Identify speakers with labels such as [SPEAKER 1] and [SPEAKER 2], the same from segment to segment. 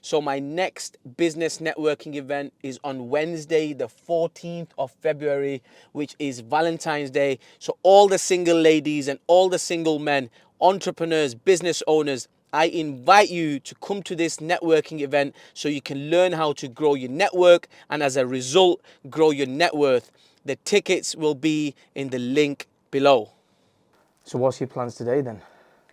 [SPEAKER 1] So my next business networking event is on Wednesday, the 14th of February, which is Valentine's Day. So all the single ladies and all the single men, entrepreneurs, business owners, I invite you to come to this networking event so you can learn how to grow your network and as a result, grow your net worth. The tickets will be in the link below. So what's your plans today then?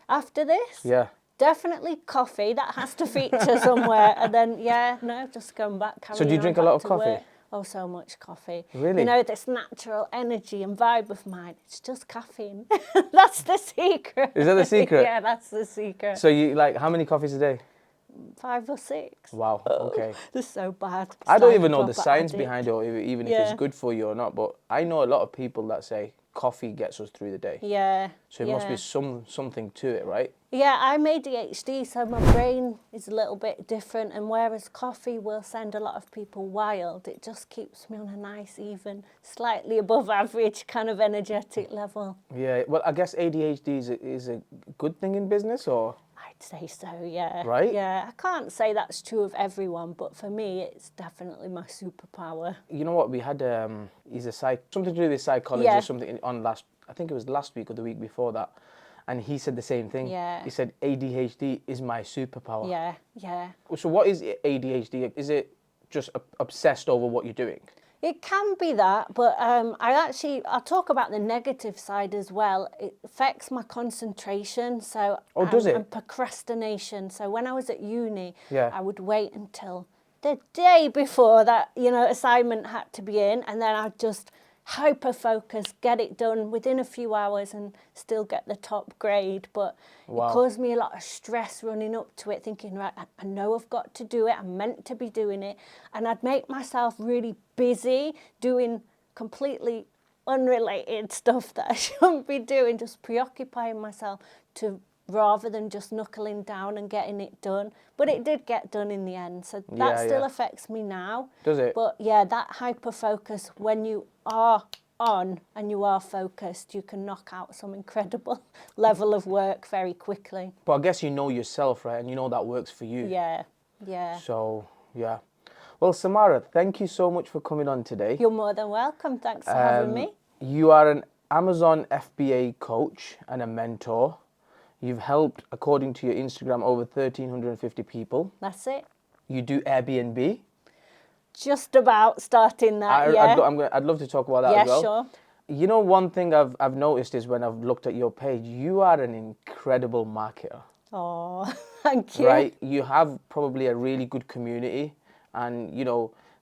[SPEAKER 2] After this?
[SPEAKER 1] Yeah.
[SPEAKER 2] Definitely coffee. That has to feature somewhere. And then, just going back.
[SPEAKER 1] So do you drink a lot of coffee?
[SPEAKER 2] Work. Oh, so much coffee.
[SPEAKER 1] Really?
[SPEAKER 2] You know, this natural energy and vibe of mine, it's just caffeine. That's the secret.
[SPEAKER 1] Is that the secret?
[SPEAKER 2] Yeah, that's the secret.
[SPEAKER 1] So you like, how many coffees a day?
[SPEAKER 2] 5 or 6.
[SPEAKER 1] Wow, okay.
[SPEAKER 2] This is so bad.
[SPEAKER 1] I don't even know the science behind it, or even if it's good for you or not, but I know a lot of people that say coffee gets us through the day.
[SPEAKER 2] Yeah.
[SPEAKER 1] So it must be something to it, right?
[SPEAKER 2] Yeah, I'm ADHD, so my brain is a little bit different, and whereas coffee will send a lot of people wild, it just keeps me on a nice, even, slightly above average kind of energetic level.
[SPEAKER 1] Yeah, well, I guess ADHD is a good thing in business, or?
[SPEAKER 2] I'd say so, yeah.
[SPEAKER 1] Right?
[SPEAKER 2] Yeah, I can't say that's true of everyone, but for me, it's definitely my superpower.
[SPEAKER 1] You know what, we had, he's something to do with psychology or something on I think it was last week or the week before that. And he said the same thing.
[SPEAKER 2] Yeah.
[SPEAKER 1] He said, ADHD is my superpower.
[SPEAKER 2] Yeah, yeah.
[SPEAKER 1] So what is ADHD? Is it just obsessed over what you're doing?
[SPEAKER 2] It can be that, but I'll talk about the negative side as well. It affects my concentration, so
[SPEAKER 1] does it?
[SPEAKER 2] And procrastination. So when I was at uni,
[SPEAKER 1] Yeah.
[SPEAKER 2] I would wait until the day before that, assignment had to be in, and then I'd just hyper-focus, get it done within a few hours and still get the top grade. But it caused me a lot of stress running up to it, thinking, right, I know I've got to do it, I'm meant to be doing it. And I'd make myself really busy doing completely unrelated stuff that I shouldn't be doing, just preoccupying myself rather than just knuckling down and getting it done. But it did get done in the end, so that still affects me now.
[SPEAKER 1] Does it?
[SPEAKER 2] But yeah, that hyper-focus, when you are on and you are focused, you can knock out some incredible level of work very quickly.
[SPEAKER 1] But I guess you know yourself, right? And you know that works for you.
[SPEAKER 2] Yeah, yeah.
[SPEAKER 1] So, yeah. Well, Samara, thank you so much for coming on today.
[SPEAKER 2] You're more than welcome. Thanks for having me.
[SPEAKER 1] You are an Amazon FBA coach and a mentor. You've helped, according to your Instagram, over 1,350 people.
[SPEAKER 2] That's it.
[SPEAKER 1] You do Airbnb.
[SPEAKER 2] Just about starting that,
[SPEAKER 1] I'd love to talk about that as well.
[SPEAKER 2] Yeah, sure.
[SPEAKER 1] You know, one thing I've noticed is when I've looked at your page, you are an incredible marketer.
[SPEAKER 2] Oh, thank you.
[SPEAKER 1] Right? You have probably a really good community, and,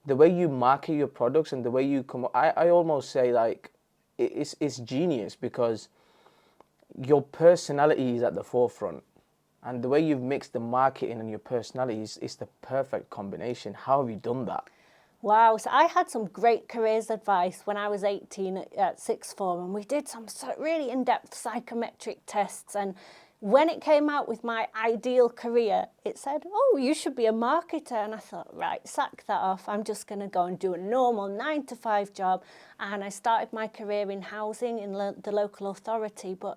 [SPEAKER 1] the way you market your products and the way you come, I almost say, like, it's genius, because your personality is at the forefront, and the way you've mixed the marketing and your personality is the perfect combination. How have you done that?
[SPEAKER 2] Wow, so I had some great careers advice when I was 18 at sixth form, and we did some really in-depth psychometric tests, and when it came out with my ideal career, it said, oh, you should be a marketer. And I thought, right, sack that off. I'm just going to go and do a normal 9-to-5 job. And I started my career in housing in the local authority, but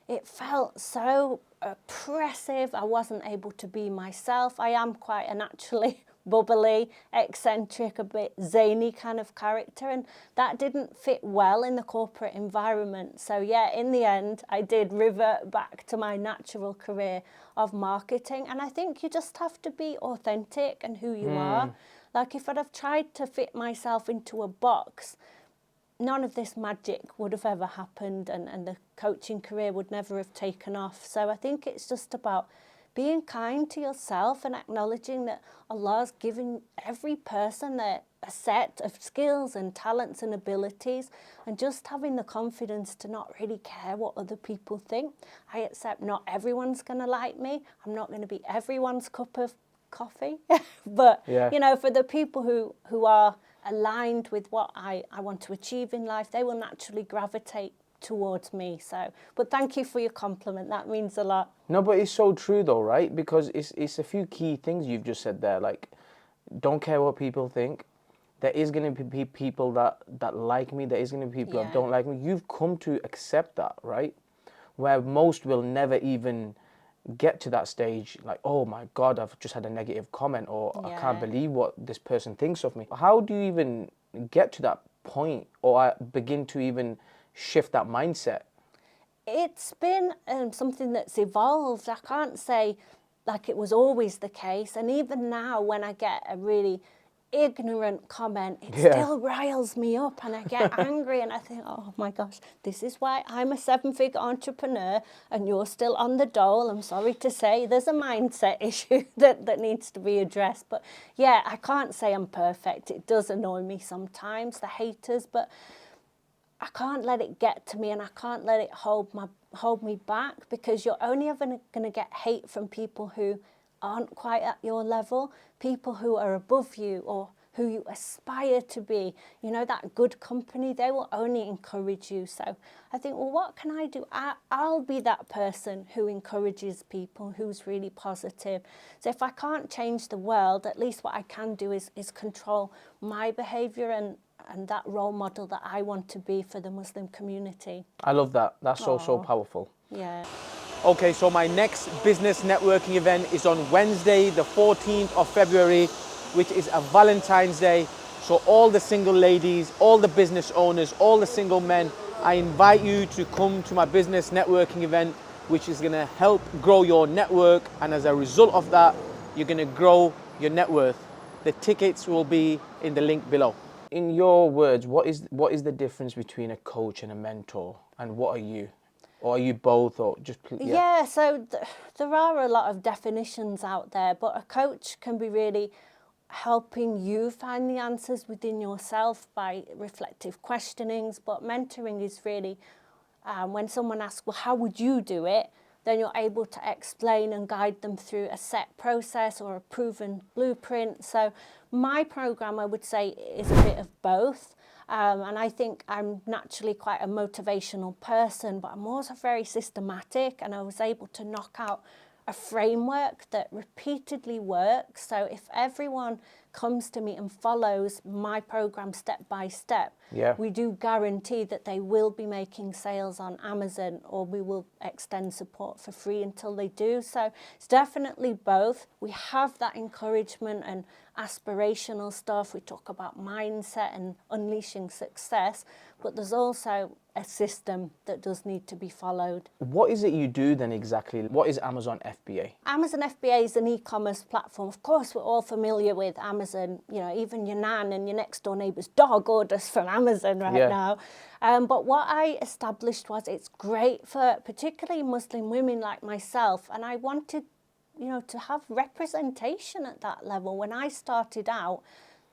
[SPEAKER 2] it felt so oppressive. I wasn't able to be myself. I am quite a naturally bubbly, eccentric, a bit zany kind of character, and that didn't fit well in the corporate environment. So yeah, in the end, I did revert back to my natural career of marketing, and I think you just have to be authentic and who you are. Like, if I'd have tried to fit myself into a box, none of this magic would have ever happened, and the coaching career would never have taken off. So I think it's just about being kind to yourself and acknowledging that Allah's given every person a set of skills and talents and abilities, and just having the confidence to not really care what other people think. I accept not everyone's going to like me. I'm not going to be everyone's cup of coffee. But, for the people who are aligned with what I want to achieve in life, they will naturally gravitate towards me. So, but thank you for your compliment. That means a lot.
[SPEAKER 1] No, but it's so true though, right? Because it's a few key things you've just said there. Like, don't care what people think. There is going to be people that like me. There is going to be people that don't like me. You've come to accept that, right? Where most will never even get to that stage, like, oh my God, I've just had a negative comment, or I can't
[SPEAKER 2] Yeah.
[SPEAKER 1] believe what this person thinks of me. How do you even get to that point, or begin to even shift that mindset?
[SPEAKER 2] It's been something that's evolved. I can't say like it was always the case. And even now, when I get a really ignorant comment, it
[SPEAKER 1] Yeah.
[SPEAKER 2] still riles me up and I get angry and I think, oh my gosh, this is why I'm a 7-figure entrepreneur and you're still on the dole. I'm sorry to say there's a mindset issue that needs to be addressed. But yeah, I can't say I'm perfect. It does annoy me sometimes, the haters, but I can't let it get to me and I can't let it hold me back, because you're only ever going to get hate from people who aren't quite at your level, people who are above you or who you aspire to be. You know, that good company, they will only encourage you. So I think, well, what can I do? I'll be that person who encourages people, who's really positive. So if I can't change the world, at least what I can do is control my behaviour and that role model that I want to be for the Muslim community.
[SPEAKER 1] I love that. That's so
[SPEAKER 2] Aw.
[SPEAKER 1] powerful.
[SPEAKER 2] Yeah.
[SPEAKER 1] Okay, so my next business networking event is on Wednesday, the 14th of February, which is a Valentine's Day. So all the single ladies, all the business owners, all the single men, I invite you to come to my business networking event, which is gonna help grow your network. And as a result of that, you're gonna grow your net worth. The tickets will be in the link below. In your words, what is the difference between a coach and a mentor, and what are you? Or are you both, or just...
[SPEAKER 2] Yeah, so there are a lot of definitions out there, but a coach can be really helping you find the answers within yourself by reflective questionings. But mentoring is really when someone asks, well, how would you do it? Then you're able to explain and guide them through a set process or a proven blueprint. So my program, I would say, is a bit of both. And I think I'm naturally quite a motivational person, but I'm also very systematic, and I was able to knock out a framework that repeatedly works. So if everyone comes to me and follows my program step by step, we do guarantee that they will be making sales on Amazon, or we will extend support for free until they do. So it's definitely both. We have that encouragement and aspirational stuff. We talk about mindset and unleashing success, but there's also a system that does need to be followed.
[SPEAKER 1] What is it you do then exactly? What is Amazon FBA?
[SPEAKER 2] Amazon FBA is an e-commerce platform. Of course, we're all familiar with Amazon. You know, even your nan and your next door neighbour's dog orders from Amazon right now. But what I established was it's great for particularly Muslim women like myself, and I wanted, you know, to have representation at that level. When I started out,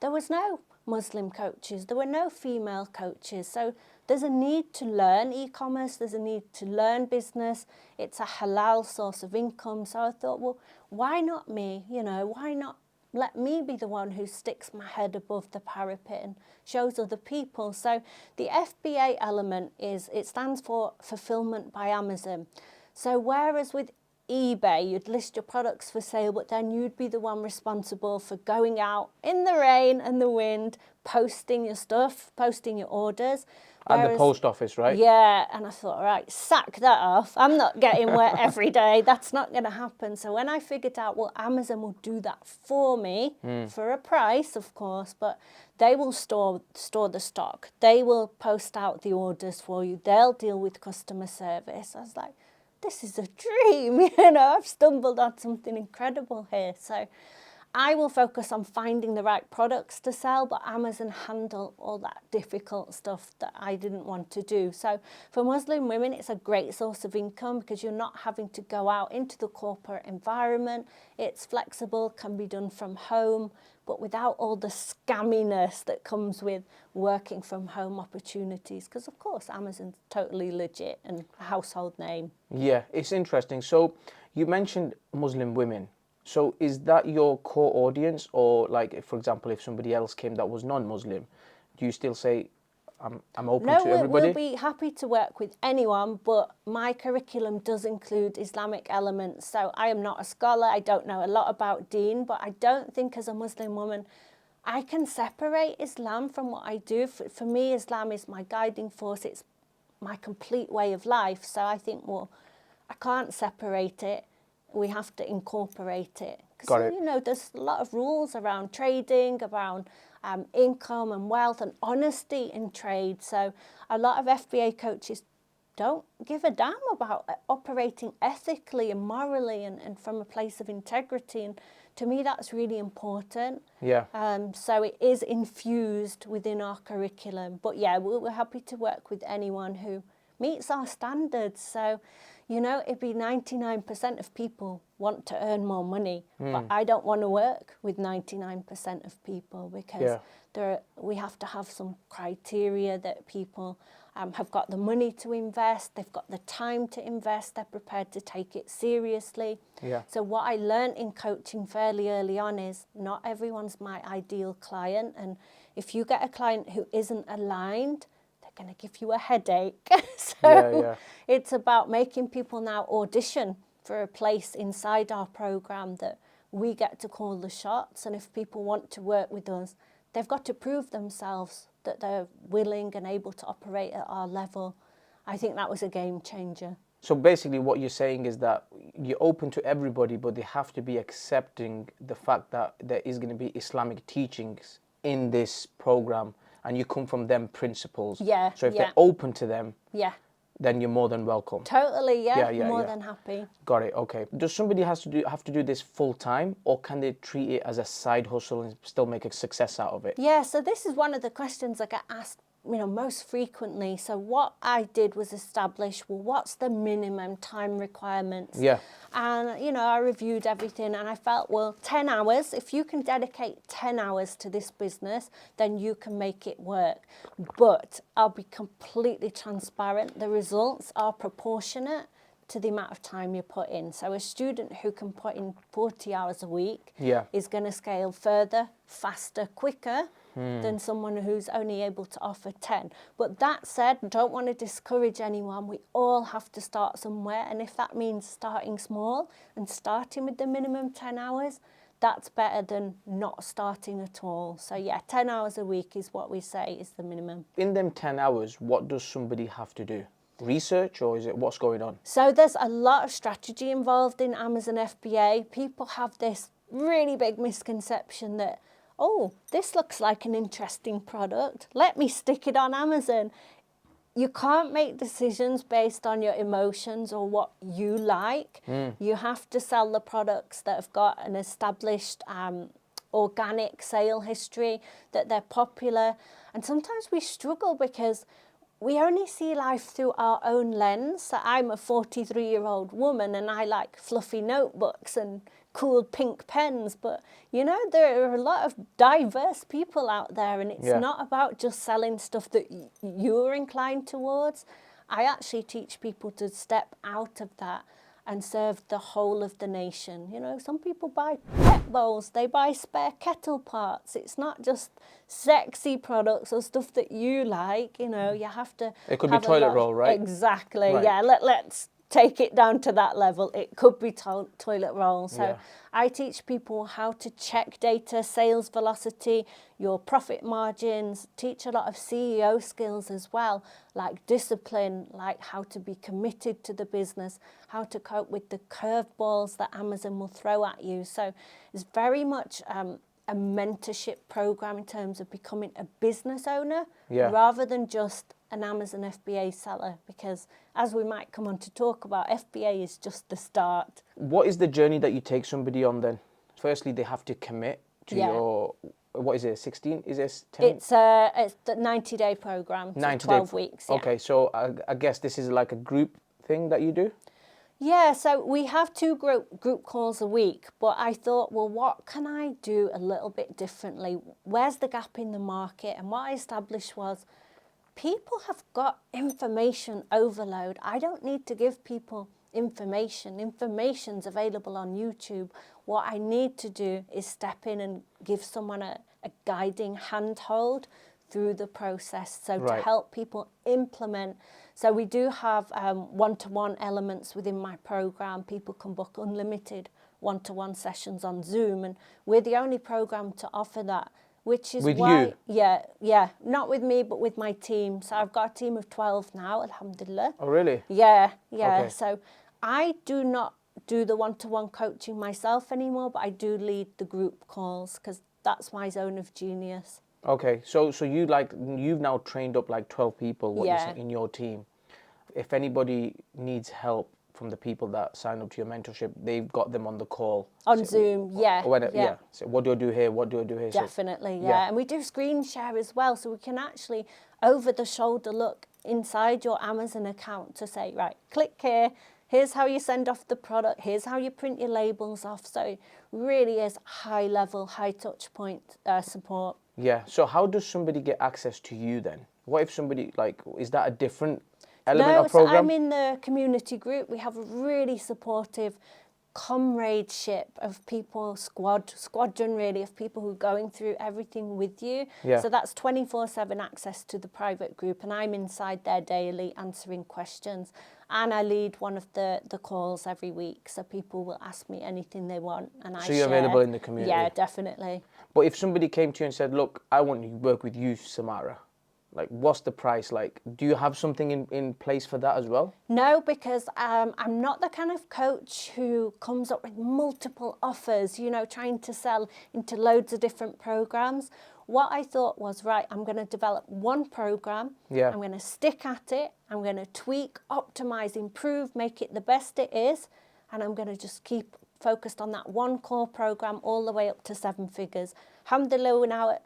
[SPEAKER 2] there was no Muslim coaches, there were no female coaches. So there's a need to learn e-commerce, there's a need to learn business. It's a halal source of income. So I thought, well, why not me? You know, why not let me be the one who sticks my head above the parapet and shows other people? So the FBA element is, it stands for Fulfillment by Amazon. So whereas with eBay, you'd list your products for sale, but then you'd be the one responsible for going out in the rain and the wind, posting your stuff, posting your orders.
[SPEAKER 1] At the post office, right?
[SPEAKER 2] Yeah, and I thought, right, sack that off. I'm not getting wet every day. That's not going to happen. So when I figured out, well, Amazon will do that for me for a price, of course, but they will store the stock. They will post out the orders for you. They'll deal with customer service. I was like, this is a dream, you know, I've stumbled on something incredible here. So I will focus on finding the right products to sell, but Amazon handle all that difficult stuff that I didn't want to do. So for Muslim women, it's a great source of income because you're not having to go out into the corporate environment. It's flexible, can be done from home, but without all the scamminess that comes with working from home opportunities. Because of course, Amazon's totally legit and a household name.
[SPEAKER 1] Yeah, it's interesting. So you mentioned Muslim women. So is that your core audience, or like, for example, if somebody else came that was non-Muslim, do you still say, I'm open to everybody?
[SPEAKER 2] No, we'll be happy to work with anyone, but my curriculum does include Islamic elements. So I am not a scholar, I don't know a lot about Deen, but I don't think as a Muslim woman I can separate Islam from what I do. For me, Islam is my guiding force, it's my complete way of life. So I think, well, I can't separate it. we have to incorporate it.
[SPEAKER 1] Got
[SPEAKER 2] Because,
[SPEAKER 1] it.
[SPEAKER 2] you know, there's a lot of rules around trading, around income and wealth and honesty in trade. So a lot of FBA coaches don't give a damn about operating ethically and morally and from a place of integrity. And to me, that's really important.
[SPEAKER 1] Yeah.
[SPEAKER 2] So it is infused within our curriculum. But yeah, we're happy to work with anyone who meets our standards. So, you know, it'd be 99% of people want to earn more money, but I don't want to work with 99% of people because we have to have some criteria that people have got the money to invest, they've got the time to invest, they're prepared to take it seriously.
[SPEAKER 1] Yeah.
[SPEAKER 2] So what I learned in coaching fairly early on is not everyone's my ideal client, and if you get a client who isn't aligned, they're going to give you a headache. So it's about making people now audition for a place inside our program that we get to call the shots, and if people want to work with us, they've got to prove themselves that they're willing and able to operate at our level. I think that was a game changer.
[SPEAKER 1] So basically what you're saying is that you're open to everybody, but they have to be accepting the fact that there is going to be Islamic teachings in this program and you come from them principles.
[SPEAKER 2] Yeah.
[SPEAKER 1] So if they're open to them,
[SPEAKER 2] yeah,
[SPEAKER 1] then you're more than welcome.
[SPEAKER 2] Totally, more than happy.
[SPEAKER 1] Got it, okay. Does somebody have to do this full time, or can they treat it as a side hustle and still make a success out of it?
[SPEAKER 2] Yeah, so this is one of the questions I get asked, you know, most frequently. So what I did was establish, well, what's the minimum time requirements?
[SPEAKER 1] Yeah.
[SPEAKER 2] And, you know, I reviewed everything and I felt, well, 10 hours, if you can dedicate 10 hours to this business, then you can make it work. But I'll be completely transparent. The results are proportionate to the amount of time you put in. So a student who can put in 40 hours a week is going to scale further, faster, quicker than someone who's only able to offer 10. But that said, don't want to discourage anyone. We all have to start somewhere. And if that means starting small and starting with the minimum 10 hours, that's better than not starting at all. So yeah, 10 hours a week is what we say is the minimum.
[SPEAKER 1] In them 10 hours, what does somebody have to do? Research, or is it what's going on?
[SPEAKER 2] So there's a lot of strategy involved in Amazon FBA. People have this really big misconception that, oh, this looks like an interesting product, let me stick it on Amazon. You can't make decisions based on your emotions or what you like. You have to sell the products that have got an established organic sale history, that they're popular. And sometimes we struggle because we only see life through our own lens. So I'm a 43-year-old woman and I like fluffy notebooks and cool pink pens, but you know, there are a lot of diverse people out there, and it's not about just selling stuff that you're inclined towards. I actually teach people to step out of that and serve the whole of the nation. You know, some people buy pet bowls, they buy spare kettle parts. It's not just sexy products or stuff that you like. You know, you have to.
[SPEAKER 1] It could be toilet roll, right?
[SPEAKER 2] Exactly.
[SPEAKER 1] Right.
[SPEAKER 2] Yeah. Let's take it down to that level. It could be toilet roll. So I teach people how to check data, sales velocity, your profit margins, teach a lot of CEO skills as well, like discipline, like how to be committed to the business, how to cope with the curveballs that Amazon will throw at you. So it's very much a mentorship program in terms of becoming a business owner rather than just an Amazon FBA seller, because as we might come on to talk about, FBA is just the start.
[SPEAKER 1] What is the journey that you take somebody on then? Firstly, they have to commit to your, what is it, 16? Is it 10?
[SPEAKER 2] It's the 90-day program, so 12 weeks. Yeah.
[SPEAKER 1] Okay, so I guess this is like a group thing that you do?
[SPEAKER 2] Yeah, so we have 2 group calls a week, but I thought, well, what can I do a little bit differently? Where's the gap in the market? And what I established was, people have got information overload. I don't need to give people information. Information's available on YouTube. What I need to do is step in and give someone a guiding handhold through the process. So to help people implement. So we do have one-to-one elements within my program. People can book unlimited one-to-one sessions on Zoom, and we're the only program to offer that. Which is
[SPEAKER 1] with
[SPEAKER 2] why,
[SPEAKER 1] you?
[SPEAKER 2] Yeah, not with me, but with my team. So I've got a team of 12 now, alhamdulillah.
[SPEAKER 1] Oh, really?
[SPEAKER 2] Yeah.
[SPEAKER 1] Okay.
[SPEAKER 2] So I do not do the one-to-one coaching myself anymore, but I do lead the group calls because that's my zone of genius.
[SPEAKER 1] Okay, so you've now trained up like 12 people, what you're
[SPEAKER 2] Yeah.
[SPEAKER 1] saying, in your team. If anybody needs help from the people that sign up to your mentorship, they've got them on the call.
[SPEAKER 2] On Zoom, yeah.
[SPEAKER 1] Yeah. So what do I do here? What do I do here?
[SPEAKER 2] Definitely,
[SPEAKER 1] So,
[SPEAKER 2] yeah. And we do screen share as well, so we can actually over the shoulder look inside your Amazon account to say, right, click here, here's how you send off the product, here's how you print your labels off. So it really is high level, high touch point support.
[SPEAKER 1] Yeah. So how does somebody get access to you then? What if somebody, like, is that a different element of program?
[SPEAKER 2] So I'm in the community group. We have a really supportive comradeship of people, squadron really, of people who are going through everything with you.
[SPEAKER 1] Yeah.
[SPEAKER 2] So that's 24/7 access to the private group, and I'm inside there daily answering questions. And I lead one of the calls every week, so people will ask me anything they want, and I share.
[SPEAKER 1] So you're available in the community?
[SPEAKER 2] Yeah, definitely.
[SPEAKER 1] But if somebody came to you and said, look, I want to work with you, Samara, like, what's the price? Like, do you have something in place for that as well?
[SPEAKER 2] No, because I'm not the kind of coach who comes up with multiple offers, you know, trying to sell into loads of different programs. What I thought was, right, I'm going to develop one program.
[SPEAKER 1] Yeah.
[SPEAKER 2] I'm going to stick at it. I'm going to tweak, optimize, improve, make it the best it is. And I'm going to just keep focused on that one core program all the way up to 7 figures. Alhamdulillah, we're now at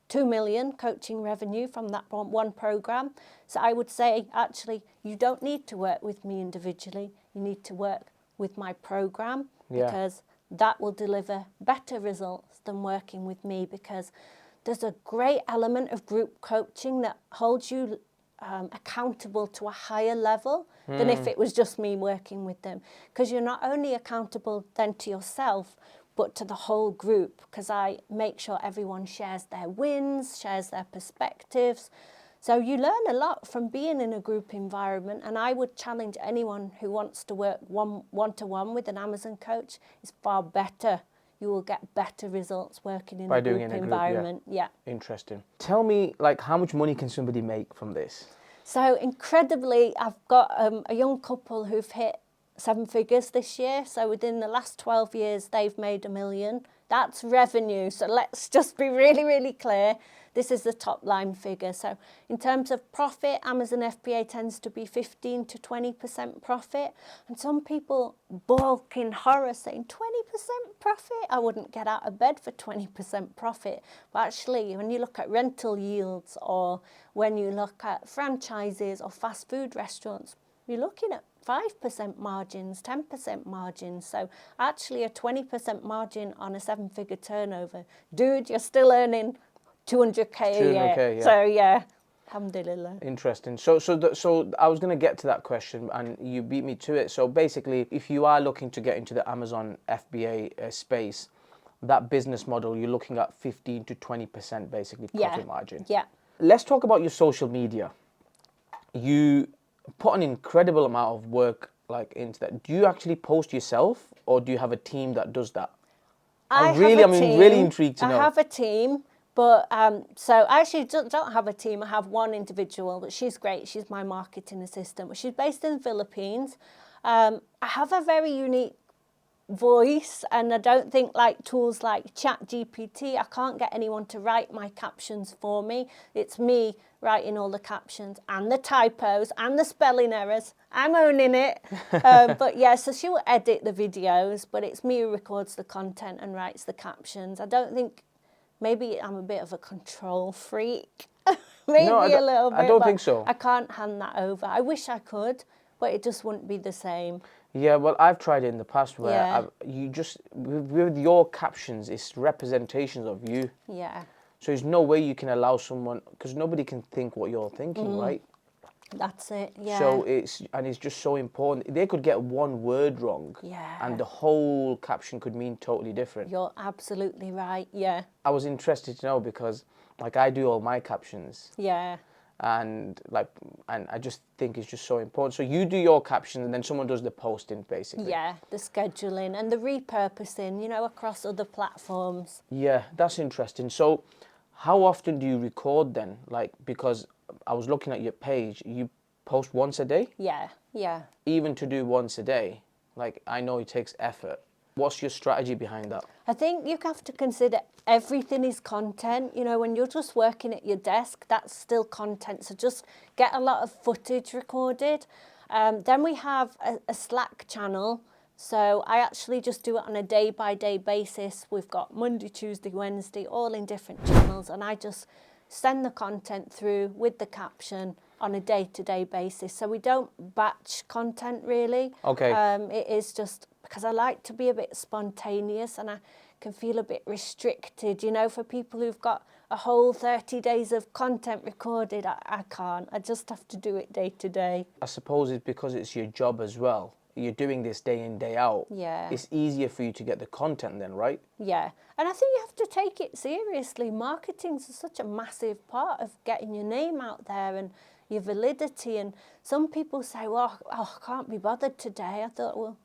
[SPEAKER 2] 2 million coaching revenue from that one program. So I would say, actually, you don't need to work with me individually. You need to work with my program, because that will deliver better results than working with me, because there's a great element of group coaching that holds you accountable to a higher level than if it was just me working with them. Because you're not only accountable then to yourself, but to the whole group, because I make sure everyone shares their wins, shares their perspectives. So you learn a lot from being in a group environment, and I would challenge anyone who wants to work one-to-one with an Amazon coach. It's far better. You will get better results working in a group environment. Yeah.
[SPEAKER 1] Interesting. Tell me, like, how much money can somebody make from this?
[SPEAKER 2] So incredibly, I've got a young couple who've hit 7 figures this year. So within the last 12 years, they've made $1 million. That's revenue. So let's just be really, really clear. This is the top line figure. So in terms of profit, Amazon FBA tends to be 15 to 20% profit. And some people balk in horror saying 20% profit? I wouldn't get out of bed for 20% profit. But actually, when you look at rental yields, or when you look at franchises or fast food restaurants, you're looking at 5% margins, 10% margins. So actually a 20% margin on a 7-figure turnover. Dude, you're still earning 200k a year.
[SPEAKER 1] 200K, yeah.
[SPEAKER 2] So yeah, alhamdulillah.
[SPEAKER 1] Interesting. So I was going to get to that question, and you beat me to it. So basically, if you are looking to get into the Amazon FBA space, that business model, you're looking at 15 to 20% basically profit margin.
[SPEAKER 2] Yeah.
[SPEAKER 1] Let's talk about your social media. You put an incredible amount of work like into that. Do you actually post yourself, or do you have a team that does that? I'm really intrigued to know.
[SPEAKER 2] I have a team. But so I actually don't have a team. I have one individual, but she's great. She's my marketing assistant. But she's based in the Philippines. I have a very unique voice, and I don't think like tools like ChatGPT, I can't get anyone to write my captions for me. It's me writing all the captions and the typos and the spelling errors. I'm owning it. But yeah, so she will edit the videos, but it's me who records the content and writes the captions. I don't think... Maybe I'm a bit of a control freak. Maybe a little bit.
[SPEAKER 1] I don't think so.
[SPEAKER 2] I can't hand that over. I wish I could, but it just wouldn't be the same.
[SPEAKER 1] Yeah, well, I've tried it in the past where you just, with your captions, it's representations of you.
[SPEAKER 2] Yeah.
[SPEAKER 1] So there's no way you can allow someone, because nobody can think what you're thinking, right?
[SPEAKER 2] That's it, yeah.
[SPEAKER 1] So it's just so important. They could get one word wrong, and the whole caption could mean totally different.
[SPEAKER 2] You're absolutely right, yeah.
[SPEAKER 1] I was interested to know, because like I do all my captions.
[SPEAKER 2] Yeah.
[SPEAKER 1] And I just think it's just so important. So you do your caption, and then someone does the posting, basically.
[SPEAKER 2] Yeah, the scheduling and the repurposing, you know, across other platforms.
[SPEAKER 1] Yeah, that's interesting. So how often do you record then? Like, because I was looking at your page, you post once a day?
[SPEAKER 2] Yeah, yeah.
[SPEAKER 1] Even to do once a day, Like, I know it takes effort. What's your strategy behind that?
[SPEAKER 2] I think you have to consider everything is content. You know, when you're just working at your desk, that's still content. So just get a lot of footage recorded. Then we have a Slack channel. So I actually just do it on a day-by-day basis. We've got Monday, Tuesday, Wednesday, all in different channels. And I just send the content through with the caption on a day-to-day basis. So we don't batch content really.
[SPEAKER 1] Okay.
[SPEAKER 2] It is just because I like to be a bit spontaneous and I can feel a bit restricted, you know, for people who've got a whole 30 days of content recorded. I can't. I just have to do it day to day.
[SPEAKER 1] I suppose it's because it's your job as well. You're doing this day in, day out.
[SPEAKER 2] Yeah.
[SPEAKER 1] It's easier for you to get the content then, right?
[SPEAKER 2] Yeah. And I think you have to take it seriously. Marketing's such a massive part of getting your name out there and your validity. And some people say, well, I can't be bothered today. I thought, well,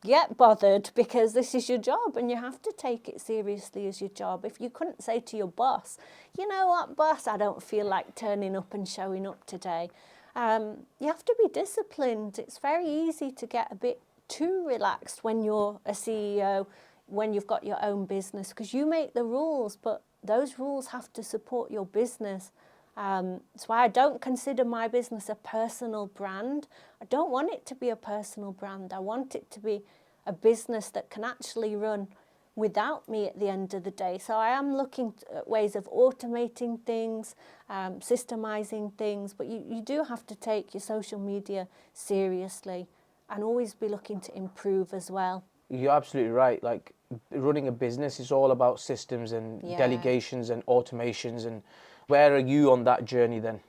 [SPEAKER 2] get bothered because this is your job and you have to take it seriously as your job. If you couldn't say to your boss, you know what, boss, I don't feel like turning up and showing up today. You have to be disciplined. It's very easy to get a bit too relaxed when you're a CEO, when you've got your own business, because you make the rules, but those rules have to support your business. That's why I don't consider my business a personal brand. I don't want it to be a personal brand. I want it to be a business that can actually run without me at the end of the day. So I am looking at ways of automating things, systemizing things, but you do have to take your social media seriously and always be looking to improve as well.
[SPEAKER 1] You're absolutely right. Like, running a business is all about systems and delegations and automations. And where are you on that journey then?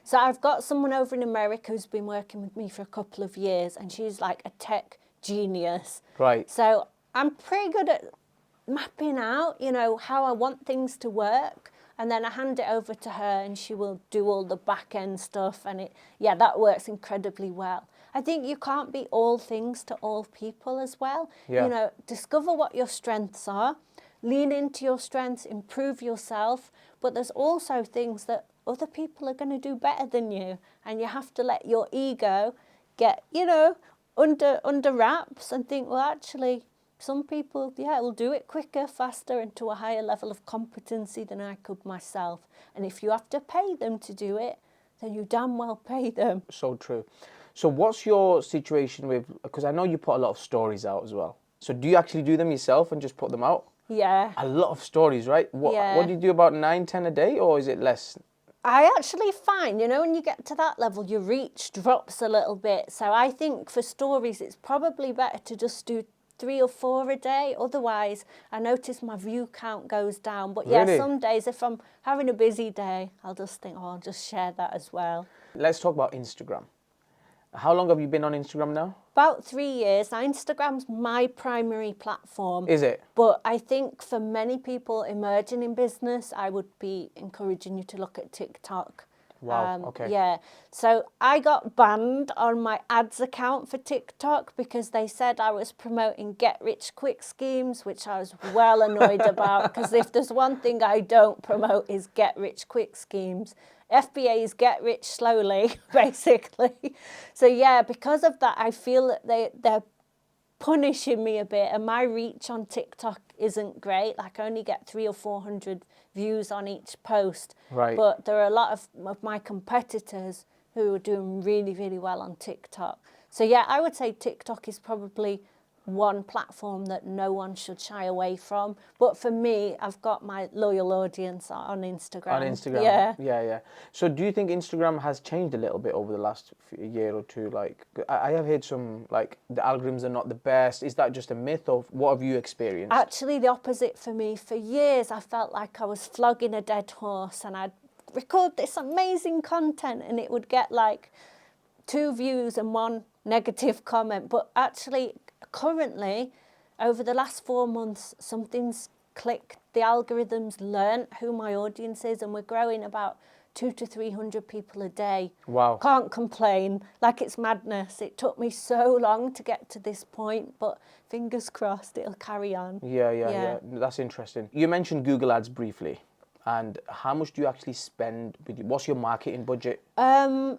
[SPEAKER 2] So I've got someone over in America who's been working with me for a couple of years and she's like a tech genius.
[SPEAKER 1] Right.
[SPEAKER 2] So I'm pretty good at mapping out, you know, how I want things to work, and then I hand it over to her and she will do all the back end stuff, and that works incredibly well. I think you can't be all things to all people as well.
[SPEAKER 1] Yeah.
[SPEAKER 2] You know, discover what your strengths are, lean into your strengths, improve yourself, but there's also things that other people are going to do better than you, and you have to let your ego get, you know, under wraps and think, well, actually, some people, will do it quicker, faster, and to a higher level of competency than I could myself. And if you have to pay them to do it, then you damn well pay them.
[SPEAKER 1] So true. So what's your situation with, because I know you put a lot of stories out as well. So do you actually do them yourself and just put them out?
[SPEAKER 2] Yeah.
[SPEAKER 1] A lot of stories, right?
[SPEAKER 2] Yeah.
[SPEAKER 1] What do you do, about 9, 10 a day, or is it less?
[SPEAKER 2] I actually find, you know, when you get to that level, your reach drops a little bit. So I think for stories, it's probably better to just do 3 or 4 a day. Otherwise, I notice my view count goes down. But yeah,
[SPEAKER 1] Really?
[SPEAKER 2] some days if I'm having a busy day, I'll just think, I'll just share that as well.
[SPEAKER 1] Let's talk about Instagram. How long have you been on Instagram now?
[SPEAKER 2] About 3 years. Now, Instagram's my primary platform.
[SPEAKER 1] Is it?
[SPEAKER 2] But I think for many people emerging in business, I would be encouraging you to look at TikTok.
[SPEAKER 1] Wow, okay.
[SPEAKER 2] Yeah. So I got banned on my ads account for TikTok because they said I was promoting get-rich-quick schemes, which I was well annoyed about, because if there's one thing I don't promote is get-rich-quick schemes. FBA is get rich slowly, basically. So yeah, because of that, I feel that they're punishing me a bit, and my reach on TikTok isn't great. Like, I only get 300 or 400 views on each post.
[SPEAKER 1] Right.
[SPEAKER 2] But there are a lot of my competitors who are doing really, really well on TikTok. So yeah, I would say TikTok is probably one platform that no one should shy away from. But for me, I've got my loyal audience on Instagram.
[SPEAKER 1] On Instagram? Yeah. So do you think Instagram has changed a little bit over the last year or two? Like, I have heard some, like, the algorithms are not the best. Is that just a myth, or what have you experienced?
[SPEAKER 2] Actually, the opposite for me. For years, I felt like I was flogging a dead horse, and I'd record this amazing content and it would get like 2 views and 1 negative comment. But actually, currently, over the last 4 months, something's clicked. The algorithms learnt who my audience is, and we're growing about 200 to 300 people a day.
[SPEAKER 1] Wow.
[SPEAKER 2] Can't complain. Like, it's madness. It took me so long to get to this point, but fingers crossed it'll carry on.
[SPEAKER 1] Yeah. That's interesting. You mentioned Google Ads briefly. And how much do you actually spend? What's your marketing budget?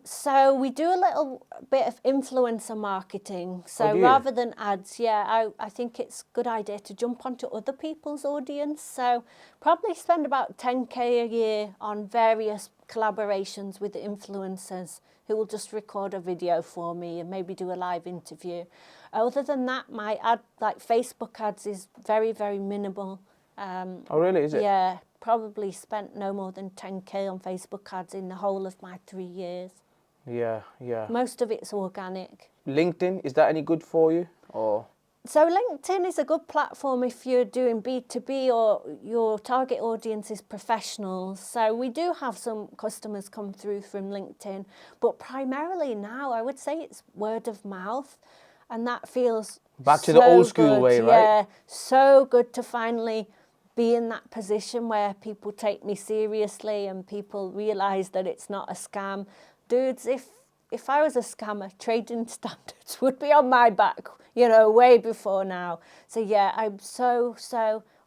[SPEAKER 2] So we do a little bit of influencer marketing. So
[SPEAKER 1] do you?
[SPEAKER 2] rather than ads, I think it's a good idea to jump onto other people's audience. So probably spend about 10K a year on various collaborations with influencers who will just record a video for me and maybe do a live interview. Other than that, my ad, like Facebook ads, is very, very minimal.
[SPEAKER 1] Oh, really? Is it?
[SPEAKER 2] Yeah, probably spent no more than 10K on Facebook ads in the whole of my 3 years.
[SPEAKER 1] Yeah, yeah.
[SPEAKER 2] Most of it's organic.
[SPEAKER 1] LinkedIn, is that any good for you? Or
[SPEAKER 2] So LinkedIn is a good platform if you're doing B2B or your target audience is professionals. So we do have some customers come through from LinkedIn, but primarily now I would say it's word of mouth, and that feels
[SPEAKER 1] back to the old school
[SPEAKER 2] good.
[SPEAKER 1] way, right?
[SPEAKER 2] Yeah, so good to finally be in that position where people take me seriously and people realise that it's not a scam. Dudes, if I was a scammer, trading standards would be on my back, way before now. So yeah, I'm so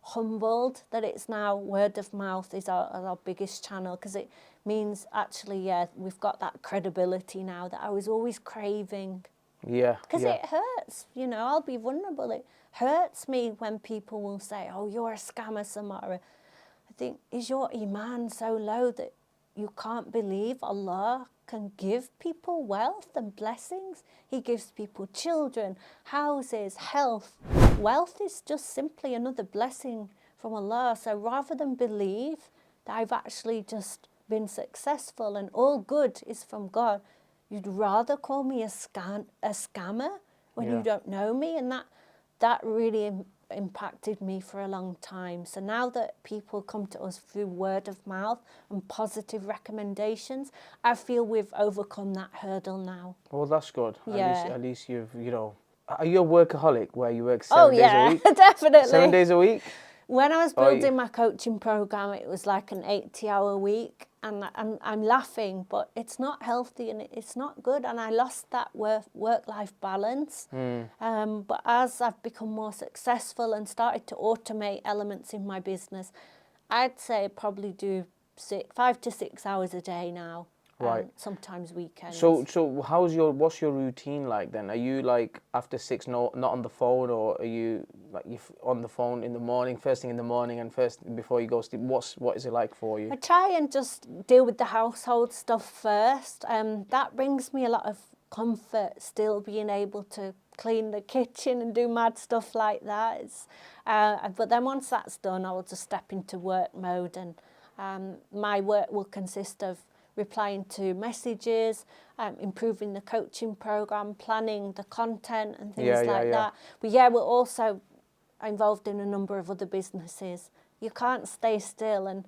[SPEAKER 2] humbled that it's now word of mouth is our biggest channel, because it means actually, we've got that credibility now that I was always craving.
[SPEAKER 1] Yeah.
[SPEAKER 2] Because it hurts, I'll be vulnerable. It hurts me when people will say, oh, you're a scammer, Samara. I think, is your iman so low that you can't believe Allah can give people wealth and blessings? He gives people children, houses, health. Wealth is just simply another blessing from Allah. So rather than believe that I've actually just been successful and all good is from God, you'd rather call me a scammer when you don't know me, and that really impacted me for a long time. So now that people come to us through word of mouth and positive recommendations, I feel we've overcome that hurdle now.
[SPEAKER 1] Well, that's good.
[SPEAKER 2] Yeah.
[SPEAKER 1] At least you've, Are you a workaholic where you work 7 days a week?
[SPEAKER 2] Definitely.
[SPEAKER 1] 7 days a week?
[SPEAKER 2] When I was building my coaching program, it was like an 80-hour week, and I'm laughing, but it's not healthy and it's not good, and I lost that work-life balance. But as I've become more successful and started to automate elements in my business, I'd say probably do 5 to 6 hours a day now.
[SPEAKER 1] Right.
[SPEAKER 2] Sometimes weekends.
[SPEAKER 1] So what's your routine like then? Are you like after 6 not on the phone, or are you like on the phone in the morning, first thing in the morning, and first before you go sleep? What is it like for you?
[SPEAKER 2] I try and just deal with the household stuff first. That brings me a lot of comfort, still being able to clean the kitchen and do mad stuff like that. But then once that's done, I will just step into work mode, and my work will consist of replying to messages, improving the coaching program, planning the content and things like that. But we're also involved in a number of other businesses. You can't stay still, and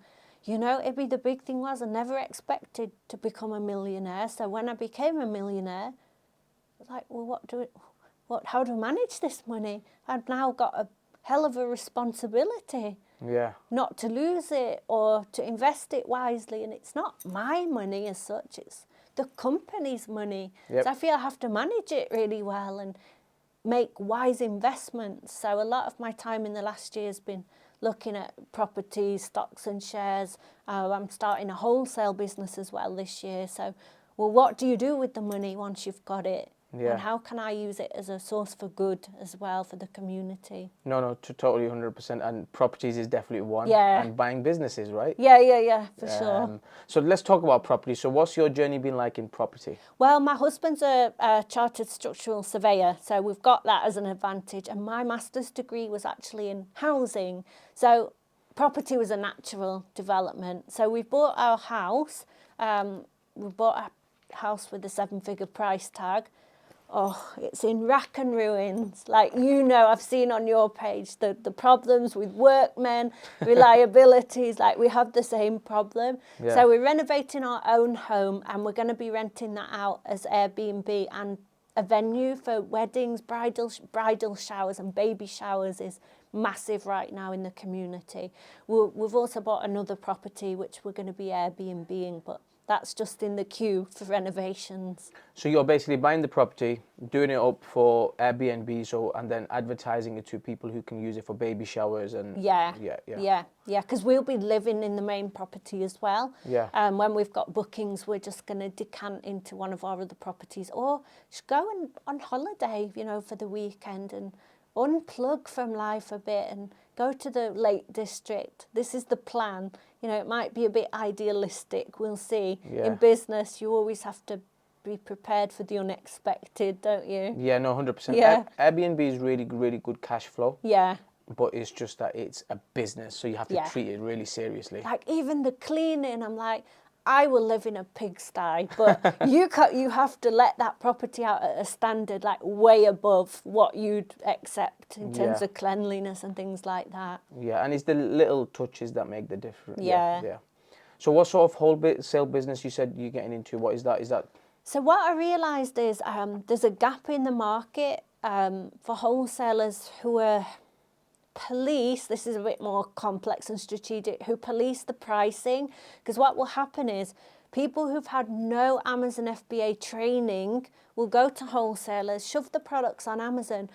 [SPEAKER 2] Ibby, the big thing was I never expected to become a millionaire. So when I became a millionaire, I was like, well, how do I manage this money? I've now got a hell of a responsibility.
[SPEAKER 1] Yeah.
[SPEAKER 2] Not to lose it or to invest it wisely. And it's not my money as such, it's the company's money.
[SPEAKER 1] Yep.
[SPEAKER 2] So I feel I have to manage it really well and make wise investments. So a lot of my time in the last year has been looking at properties, stocks and shares. I'm starting a wholesale business as well this year. So, what do you do with the money once you've got it?
[SPEAKER 1] Yeah.
[SPEAKER 2] And how can I use it as a source for good as well for the community?
[SPEAKER 1] No, totally 100%. And properties is definitely one.
[SPEAKER 2] Yeah.
[SPEAKER 1] And buying businesses, right?
[SPEAKER 2] Yeah, for sure.
[SPEAKER 1] So let's talk about property. So what's your journey been like in property?
[SPEAKER 2] Well, my husband's a chartered structural surveyor, so we've got that as an advantage. And my master's degree was actually in housing. So property was a natural development. So we bought our house. We bought a house with a 7-figure price tag. Oh, it's in rack and ruins. Like, I've seen on your page the problems with workmen, reliabilities, like we have the same problem.
[SPEAKER 1] Yeah.
[SPEAKER 2] So we're renovating our own home, and we're going to be renting that out as Airbnb, and a venue for weddings, bridal showers and baby showers is massive right now in the community. We've also bought another property which we're going to be Airbnb-ing, but that's just in the queue for renovations.
[SPEAKER 1] So you're basically buying the property, doing it up for Airbnb, and then advertising it to people who can use it for baby showers and
[SPEAKER 2] Yeah,
[SPEAKER 1] yeah.
[SPEAKER 2] because we'll be living in the main property as well.
[SPEAKER 1] Yeah.
[SPEAKER 2] When we've got bookings, we're just going to decant into one of our other properties, or just go on holiday, for the weekend and unplug from life a bit and go to the Lake District. This is the plan. It might be a bit idealistic, we'll see.
[SPEAKER 1] Yeah.
[SPEAKER 2] In business, you always have to be prepared for the unexpected, don't you?
[SPEAKER 1] Yeah, no, 100%.
[SPEAKER 2] Yeah.
[SPEAKER 1] Airbnb is really, really good cash flow.
[SPEAKER 2] Yeah.
[SPEAKER 1] But it's just that it's a business, so you have to treat it really seriously.
[SPEAKER 2] Like even the cleaning, I'm like, I will live in a pigsty, but you have to let that property out at a standard like way above what you'd accept in terms of cleanliness and things like that.
[SPEAKER 1] Yeah, and it's the little touches that make the difference.
[SPEAKER 2] Yeah.
[SPEAKER 1] So what sort of wholesale business you said you're getting into? What is that? Is that?
[SPEAKER 2] So what I realised is there's a gap in the market for wholesalers who are police, this is a bit more complex and strategic, who police the pricing, because what will happen is people who've had no Amazon FBA training will go to wholesalers, shove the products on Amazon,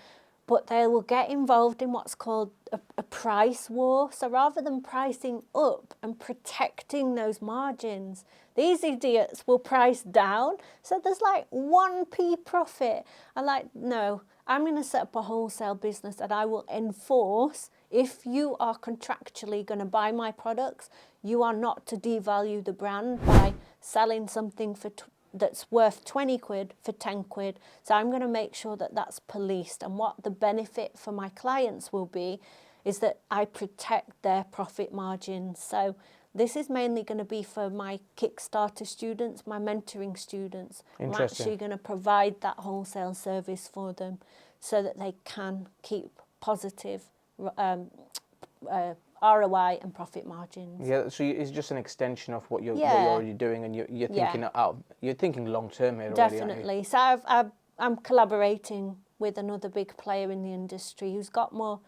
[SPEAKER 2] but they will get involved in what's called a price war. So rather than pricing up and protecting those margins, these idiots will price down. So there's like 1p profit. I'm like, no, I'm going to set up a wholesale business that I will enforce. If you are contractually going to buy my products, you are not to devalue the brand by selling something that's worth 20 quid for 10 quid. So I'm going to make sure that that's policed. And what the benefit for my clients will be is that I protect their profit margins. So this is mainly going to be for my Kickstarter students, my mentoring students. I'm actually going to provide that wholesale service for them so that they can keep positive ROI and profit margins.
[SPEAKER 1] Yeah, so it's just an extension of what you're already doing, and you're thinking you're thinking long term here.
[SPEAKER 2] Definitely. So I'm collaborating with another big player in the industry who's got more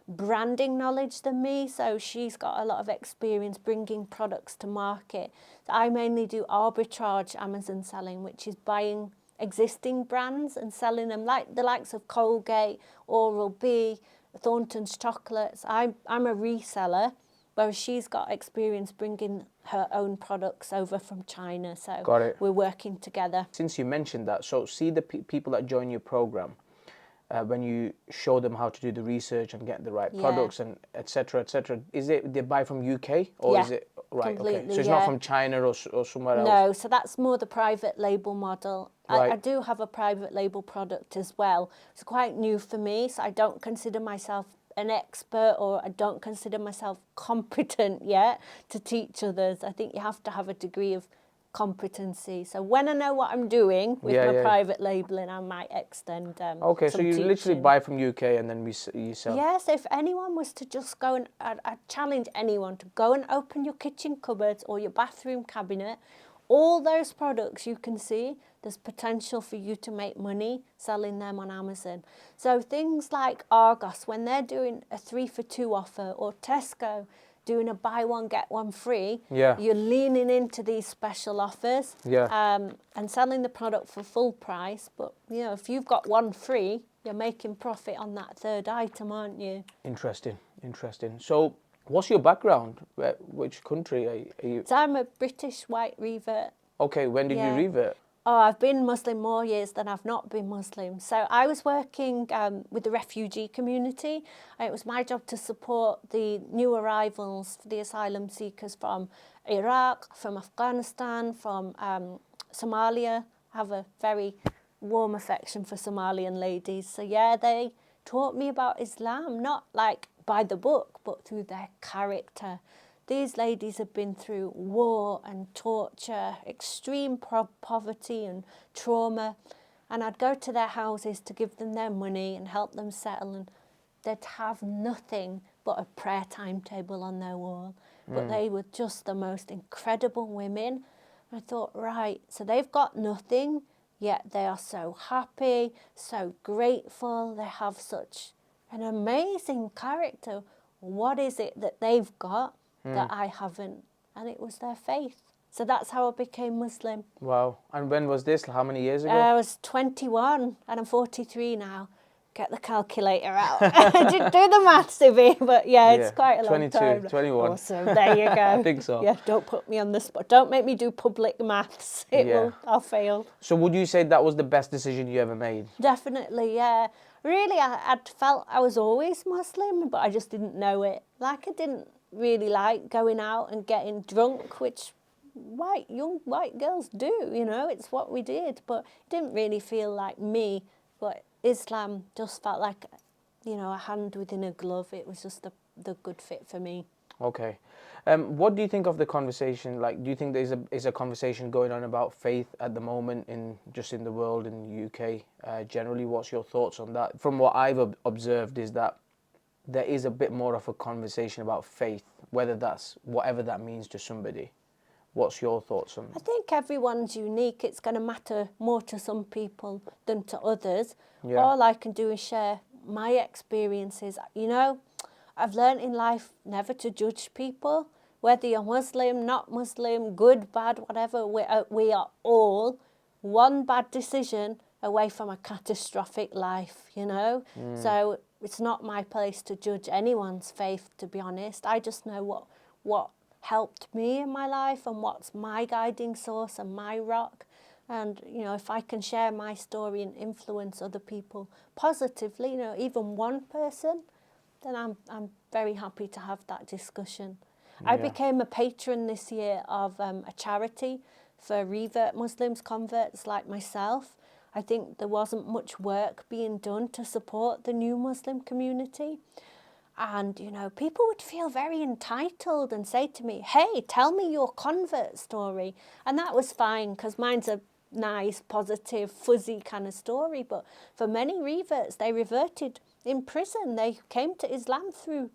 [SPEAKER 2] branding knowledge than me, so she's got a lot of experience bringing products to market. So I mainly do arbitrage Amazon selling, which is buying existing brands and selling them, like the likes of Colgate, Oral-B, Thornton's chocolates. I'm a reseller, whereas she's got experience bringing her own products over from China. So we're working together.
[SPEAKER 1] Since you mentioned that, so see the people that join your program, when you show them how to do the research and get the right products and etc., is it they buy from UK or is it
[SPEAKER 2] completely,
[SPEAKER 1] okay? So it's not from China or somewhere else.
[SPEAKER 2] No, so that's more the private label model. I do have a private label product as well. It's quite new for me, so I don't consider myself an expert, or I don't consider myself competent yet to teach others. I think you have to have a degree of competency. So when I know what I'm doing with my private labeling, I might extend
[SPEAKER 1] okay, so you
[SPEAKER 2] teaching.
[SPEAKER 1] literally buy from UK and then you sell.
[SPEAKER 2] Yes, if anyone was to just go and I challenge anyone to go and open your kitchen cupboards or your bathroom cabinet, all those products you can see, there's potential for you to make money selling them on Amazon. So things like Argos, when they're doing a 3 for 2 offer, or Tesco doing a buy one get one free, you're leaning into these special offers and selling the product for full price. But if you've got one free, you're making profit on that third item, aren't you?
[SPEAKER 1] Interesting. So what's your background? Which country are you?
[SPEAKER 2] So I'm a British white revert.
[SPEAKER 1] Okay, when did you revert?
[SPEAKER 2] Oh, I've been Muslim more years than I've not been Muslim. So I was working with the refugee community. It was my job to support the new arrivals for the asylum seekers from Iraq, from Afghanistan, from Somalia. I have a very warm affection for Somalian ladies. So they taught me about Islam, not like by the book, but through their character. These ladies have been through war and torture, extreme poverty and trauma. And I'd go to their houses to give them their money and help them settle. And they'd have nothing but a prayer timetable on their wall. But they were just the most incredible women. I thought, right, so they've got nothing, yet they are so happy, so grateful. They have such an amazing character. What is it that they've got that I haven't? And it was their faith. So that's how I became Muslim.
[SPEAKER 1] Wow. And when was this? How many years ago?
[SPEAKER 2] I was 21 and I'm 43 now. Get the calculator out. I didn't do the maths, Ibby, but yeah, it's quite a long
[SPEAKER 1] 22,
[SPEAKER 2] time.
[SPEAKER 1] 21.
[SPEAKER 2] Awesome, there you go.
[SPEAKER 1] I think so.
[SPEAKER 2] Yeah, don't put me on the spot. Don't make me do public maths. I'll fail.
[SPEAKER 1] So would you say that was the best decision you ever made?
[SPEAKER 2] Definitely, yeah. Really, I'd felt I was always Muslim, but I just didn't know it. Like, I didn't really like going out and getting drunk, which young white girls do, you know, it's what we did. But it didn't really feel like me. But Islam just felt like, you know, a hand within a glove. It was just the good fit for me.
[SPEAKER 1] Okay. What do you think of the conversation? Like, do you think there's a conversation going on about faith at the moment in the world, in the UK generally? What's your thoughts on that? From what I've observed is that there is a bit more of a conversation about faith, whether that's whatever that means to somebody. What's your thoughts on that?
[SPEAKER 2] I think everyone's unique. It's going to matter more to some people than to others.
[SPEAKER 1] Yeah.
[SPEAKER 2] All I can do is share my experiences. You know, I've learned in life never to judge people, whether you're Muslim, not Muslim, good, bad, whatever. We are all one bad decision away from a catastrophic life, you know. So it's not my place to judge anyone's faith, to be honest. I just know what helped me in my life and what's my guiding source and my rock. And, you know, if I can share my story and influence other people positively, you know, even one person, then I'm very happy to have that discussion. I became a patron this year of a charity for revert Muslims, converts like myself. I think there wasn't much work being done to support the new Muslim community. And, you know, people would feel very entitled and say to me, hey, tell me your convert story. And that was fine, because mine's a nice, positive, fuzzy kind of story. But for many reverts, they reverted in prison. They came to Islam through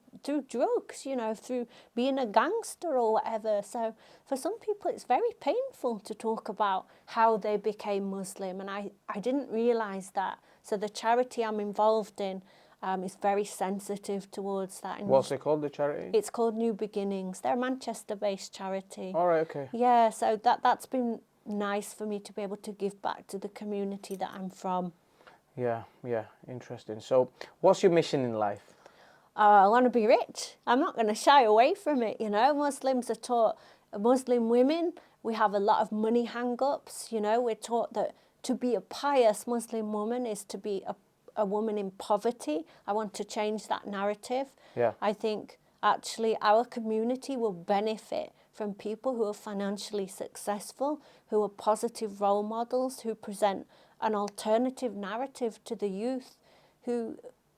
[SPEAKER 2] drugs, you know, through being a gangster or whatever. So for some people, it's very painful to talk about how they became Muslim. And I didn't realise that. So the charity I'm involved in is very sensitive towards that. And
[SPEAKER 1] what's it called, the charity?
[SPEAKER 2] It's called New Beginnings. They're a Manchester-based charity.
[SPEAKER 1] All right, okay.
[SPEAKER 2] Yeah, so that's been nice for me to be able to give back to the community that I'm from.
[SPEAKER 1] Yeah, interesting. So what's your mission in life?
[SPEAKER 2] I want to be rich. I'm not going to shy away from it, you know. Muslims are taught, Muslim women, we have a lot of money hang-ups, you know. We're taught that to be a pious Muslim woman is to be a woman in poverty. I want to change that narrative.
[SPEAKER 1] Yeah.
[SPEAKER 2] I think actually our community will benefit from people who are financially successful, who are positive role models, who present an alternative narrative to the youth, who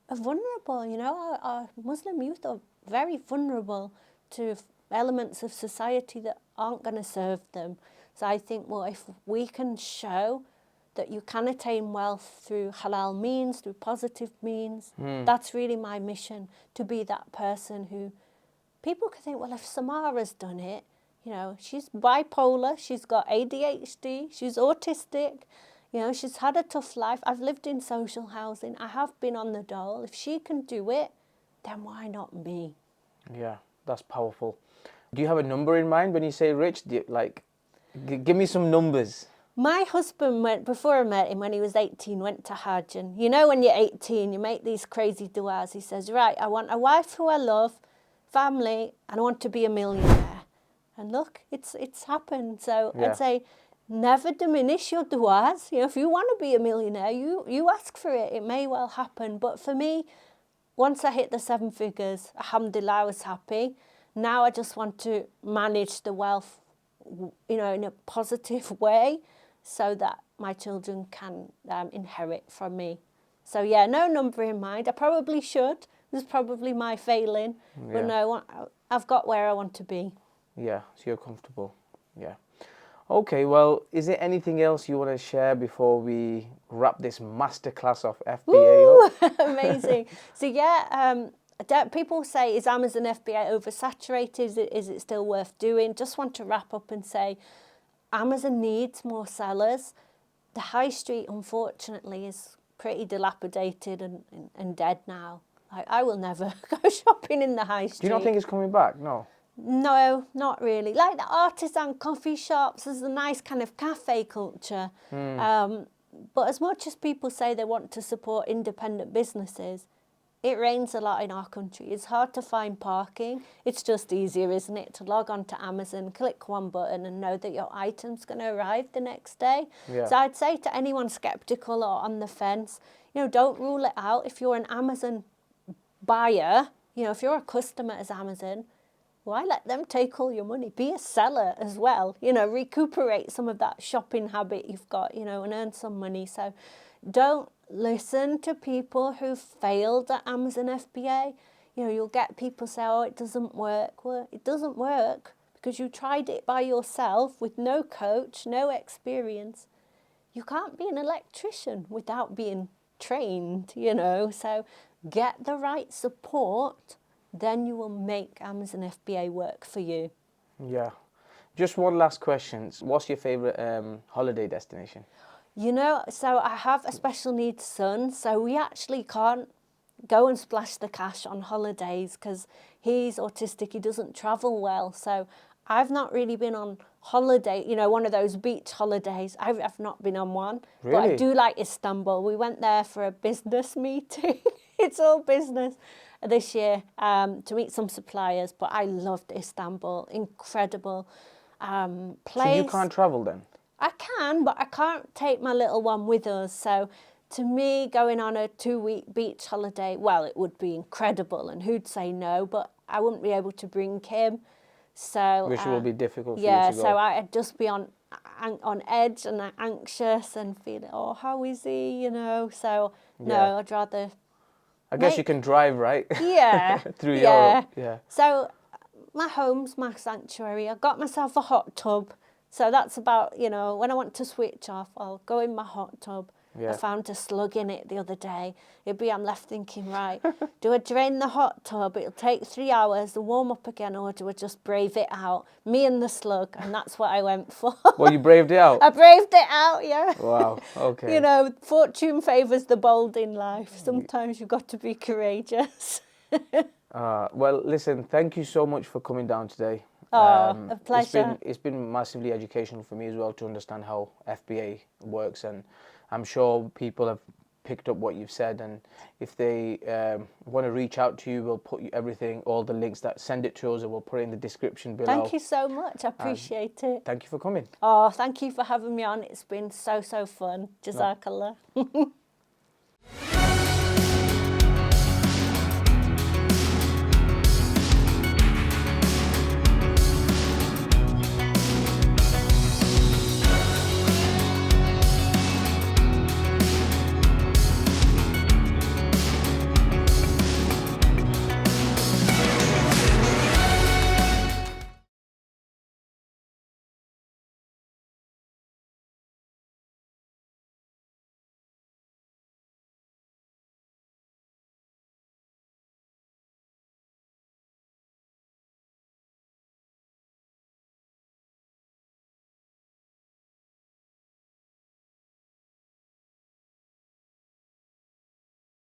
[SPEAKER 2] are vulnerable. You know, our Muslim youth are very vulnerable to elements of society that aren't going to serve them. So I think, well, if we can show that you can attain wealth through halal means, through positive means, that's really my mission, to be that person who people can think, well, if Samara's done it, you know, she's bipolar, she's got ADHD, she's autistic, you know, she's had a tough life. I've lived in social housing. I have been on the dole. If she can do it, then why not me?
[SPEAKER 1] Yeah, that's powerful. Do you have a number in mind when you say rich? Do you, like, give me some numbers.
[SPEAKER 2] My husband went, before I met him, when he was 18, went to Hajj. And you know when you're 18, you make these crazy du'as. He says, right, I want a wife who I love, family, and I want to be a millionaire. And look, it's happened. So
[SPEAKER 1] Yeah.
[SPEAKER 2] I'd say never diminish your du'as. You know, if you want to be a millionaire, you ask for it. It may well happen. But for me, once I hit the 7 figures, alhamdulillah, I was happy. Now I just want to manage the wealth, you know, in a positive way, so that my children can inherit from me. So yeah, no number in mind. I probably should. This is probably my failing.
[SPEAKER 1] Yeah.
[SPEAKER 2] But no, I've got where I want to be.
[SPEAKER 1] Yeah, so you're comfortable. Yeah. Okay, well, is there anything else you want to share before we wrap this masterclass of FBA up?
[SPEAKER 2] Amazing. So yeah, people say, is Amazon FBA oversaturated? Is it still worth doing? Just want to wrap up and say, Amazon needs more sellers. The high street, unfortunately, is pretty dilapidated and dead now. I will never go shopping in the high street.
[SPEAKER 1] Do you not think it's coming back? No.
[SPEAKER 2] No, not really. Like the artisan coffee shops, there's a nice kind of cafe culture. But as much as people say they want to support independent businesses, it rains a lot in our country. It's hard to find parking. It's just easier, isn't it, to log on to Amazon, click one button and know that your item's going to arrive the next day.
[SPEAKER 1] Yeah.
[SPEAKER 2] So I'd say to anyone skeptical or on the fence, don't rule it out. If you're an Amazon buyer, if you're a customer as Amazon, why let them take all your money? Be a seller as well, recuperate some of that shopping habit you've got, and earn some money. So don't listen to people who failed at Amazon FBA. You'll get people say, oh, it doesn't work. Well, it doesn't work because you tried it by yourself with no coach, no experience. You can't be an electrician without being trained, So get the right support, then you will make Amazon FBA work for you.
[SPEAKER 1] Yeah. Just one last question. What's your favourite holiday destination?
[SPEAKER 2] So I have a special needs son, so we actually can't go and splash the cash on holidays because he's autistic, he doesn't travel well. So I've not really been on holiday, one of those beach holidays. I've not been on one.
[SPEAKER 1] Really?
[SPEAKER 2] But I do like Istanbul. We went there for a business meeting. It's all business this year to meet some suppliers. But I loved Istanbul. Incredible place.
[SPEAKER 1] So you can't travel then?
[SPEAKER 2] I can, but I can't take my little one with us. So to me, going on a 2-week beach holiday, well, it would be incredible. And who'd say no? But I wouldn't be able to bring Kim. So
[SPEAKER 1] which will be difficult for you
[SPEAKER 2] yeah,
[SPEAKER 1] to go.
[SPEAKER 2] so I'd just be on edge and anxious and feeling, oh, how is he, So no, I'd rather.
[SPEAKER 1] I guess you can drive, right?
[SPEAKER 2] Yeah.
[SPEAKER 1] Through
[SPEAKER 2] yeah.
[SPEAKER 1] Yeah.
[SPEAKER 2] So my home's my sanctuary. I got myself a hot tub. So that's about, when I want to switch off, I'll go in my hot tub.
[SPEAKER 1] Yeah.
[SPEAKER 2] I found a slug in it the other day. I'm left thinking, right, do I drain the hot tub? It'll take 3 hours to warm up again, or do I just brave it out? Me and the slug, and that's what I went for.
[SPEAKER 1] Well, you braved it out?
[SPEAKER 2] I braved it out, yeah.
[SPEAKER 1] Wow, okay.
[SPEAKER 2] Fortune favours the bold in life. Sometimes you've got to be courageous.
[SPEAKER 1] Well, listen, thank you so much for coming down today.
[SPEAKER 2] A pleasure.
[SPEAKER 1] It's been massively educational for me as well to understand how FBA works, and I'm sure people have picked up what you've said, and if they want to reach out to you, we'll put everything, all the links, send it to us, and we'll put it in the description below.
[SPEAKER 2] Thank you so much. I appreciate it.
[SPEAKER 1] Thank you for coming.
[SPEAKER 2] Oh, thank you for having me on. It's been so fun. Jazakallah.